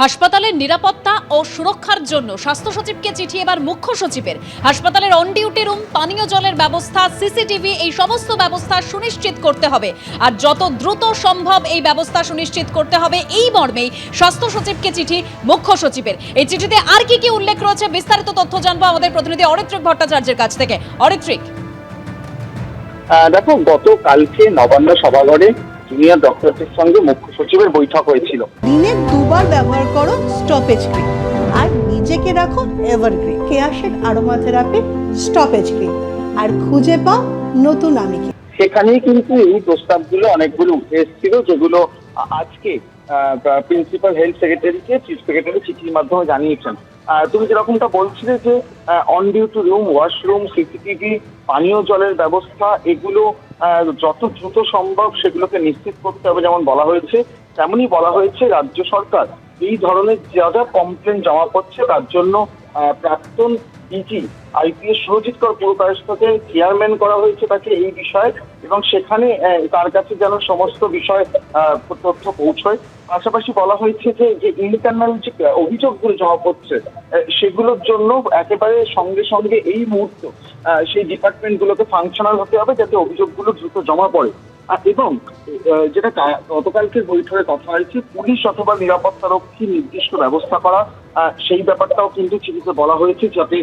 হাসপাতালের নিরাপত্তা ও সুরক্ষার জন্য স্বাস্থ্য সচিবকে চিঠি এবার মুখ্য সচিবের। হাসপাতালের অন ডিউটি রুম, পানীয় জলের ব্যবস্থা, সিসিটিভি এই সমস্ত ব্যবস্থা সুনিশ্চিত করতে হবে। আর যত দ্রুত সম্ভব এই ব্যবস্থা সুনিশ্চিত করতে হবে, এই মর্মেই স্বাস্থ্য সচিবকে চিঠি মুখ্য সচিবের। এই চিঠিতে আর কি কি উল্লেখ রয়েছে বিস্তারিত তথ্য জানবো আমাদের প্রতিনিধি অরিত্রিক ভট্টাচার্যের কাছ থেকে। অরিত্রিক, দেখো, গতকালকে নবান্ন সভাঘরে জুনিয়র ডক্টরদের সঙ্গে মুখ্য সচিবের বৈঠক হয়েছিল। দিনে দুবার ব্যবহার করো স্টপেজ ক্রিম আর নিজেকে রাখো Evergreen Careshade aroma therapy stoppage cream আর খুঁজে পাও নতুন আমিকে। সেখানেই কিন্তু এই প্রস্তাবগুলো অনেকগুলো উঠে এসেছিল, যেগুলো আজকে প্রিন্সিপাল হেলথ সেক্রেটারিকে চিফ সেক্রেটারি চিঠির মাধ্যমে জানিয়েছেন। তুমি যেরকমটা বলছিলে যে on duty room, washroom, CCTV, পানীয় জলের ব্যবস্থা, এগুলো যত দ্রুত সম্ভব সেগুলোকে নিশ্চিত করতে হবে যেমন বলা হয়েছে, তেমনই বলা হয়েছে রাজ্য সরকার এই ধরনের যা যা কমপ্লেন জমা পড়ছে তার জন্য প্রাক্তন ডিজি আইপিএস সুরজিৎ কর পুরকায়স্থকে চেয়ারম্যান করা হয়েছে তাকে এই বিষয়ে, এবং সেখানে তার কাছে যেন সমস্ত বিষয় তথ্য পৌঁছয়। পাশাপাশি বলা হয়েছে যে ইন্টারনাল যে অভিযোগগুলো জমা পড়ছে সেগুলোর জন্য একেবারে সঙ্গে সঙ্গে এই মুহূর্তে সেই ডিপার্টমেন্টগুলোকে ফাংশনাল হতে হবে যাতে অভিযোগগুলো দ্রুত জমা পড়ে। এবং যেটা গতকালকে বৈঠকে কথা হয়েছে, পুলিশ অথবা নিরাপত্তারক্ষী নির্দিষ্ট ব্যবস্থা করা, সেই ব্যাপারটাও কিন্তু চিঠিতে বলা হয়েছে যাতে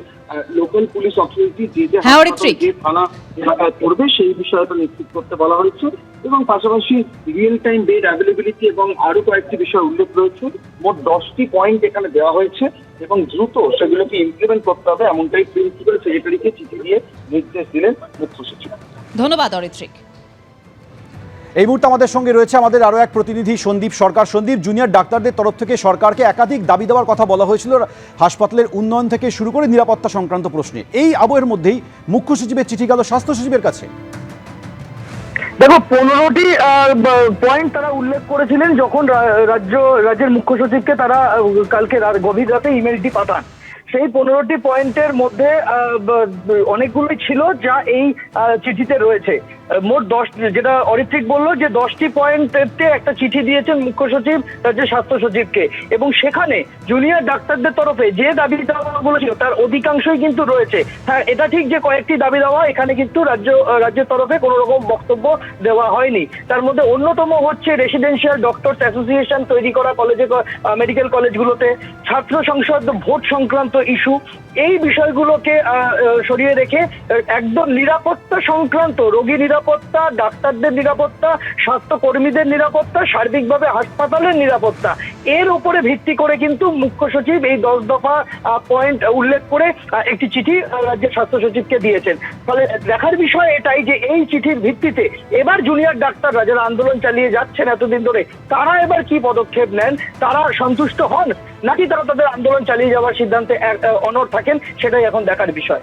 লোকাল পুলিশ অথরিটি যে থানা এলাকায় করবে সেই বিষয়টা নিশ্চিত করতে বলা হয়েছে। এবং পাশাপাশি রিয়েল টাইম বেড অ্যাভেলেবিলিটি এবং আরো কয়েকটি বিষয় উল্লেখ রয়েছে। মোট 10টি পয়েন্ট এখানে দেওয়া হয়েছে এবং দ্রুত সেগুলোকে ইমপ্লিমেন্ট করতে হবে, এমনটাই প্রিন্সিপাল সেক্রেটারিকে চিঠি দিয়ে নির্দেশ দিলেন মুখ্য সচিব। ধন্যবাদ অরিত্রিক। এই মুহূর্তে আমাদের সঙ্গে রয়েছে আমাদের আরও এক প্রতিনিধি সন্দীপ সরকার। সন্দীপ, জুনিয়র ডাক্তারদের তরফ থেকে সরকারকে একাধিক দাবি দেওয়ার কথা বলা হয়েছিল হাসপাতালের উন্নয়ন থেকে শুরু করে নিরাপত্তা সংক্রান্ত প্রশ্নে। এই আবহের মধ্যেই মুখ্য সচিবের চিঠি গেল স্বাস্থ্য সচিবের কাছে। দেখো, 15টি পয়েন্ট তারা উল্লেখ করেছিলেন যখন রাজ্যের মুখ্য সচিবকে তারা কালকে গভীর রাতে ইমেলটি পাঠান। সেই 15টি পয়েন্টের মধ্যে অনেকগুলোই ছিল যা এই চিঠিতে রয়েছে। মোট 10, যেটা অরিত্রিক বললো যে 10টি পয়েন্টে একটা চিঠি দিয়েছেন মুখ্য সচিব রাজ্যের স্বাস্থ্য সচিবকে, এবং সেখানে জুনিয়র ডাক্তারদের তরফে যে দাবি দাওয়াগুলো ছিল তার অধিকাংশই কিন্তু রয়েছে। হ্যাঁ, এটা ঠিক যে কয়েকটি দাবি দেওয়া এখানে কিন্তু রাজ্যের তরফে কোনো রকম বক্তব্য দেওয়া হয়নি। তার মধ্যে অন্যতম হচ্ছে রেসিডেন্সিয়াল ডক্টরস অ্যাসোসিয়েশন তৈরি করা কলেজে, মেডিকেল কলেজগুলোতে ছাত্র সংসদ ভোট সংক্রান্ত ইস্যু, এই বিষয়গুলোকে সরিয়ে রেখে একদম নিরাপত্তা সংক্রান্ত, রোগী নিরাপত্তা, ডাক্তারদের নিরাপত্তা, স্বাস্থ্যকর্মীদের নিরাপত্তা, সার্বিকভাবে হাসপাতালের নিরাপত্তা, এর উপরে ভিত্তি করে কিন্তু মুখ্য সচিব এই 10 দফা পয়েন্ট উল্লেখ করে একটি চিঠি রাজ্যের স্বাস্থ্য সচিবকে দিয়েছেন। ফলে দেখার বিষয় এটাই যে এই চিঠির ভিত্তিতে এবার জুনিয়র ডাক্তাররা যারা আন্দোলন চালিয়ে যাচ্ছেন এতদিন ধরে, তারা এবার কি পদক্ষেপ নেন, তারা সন্তুষ্ট হন নাকি তারা তাদের আন্দোলন চালিয়ে যাওয়ার সিদ্ধান্তে অনড় থাকেন, সেটাই এখন দেখার বিষয়।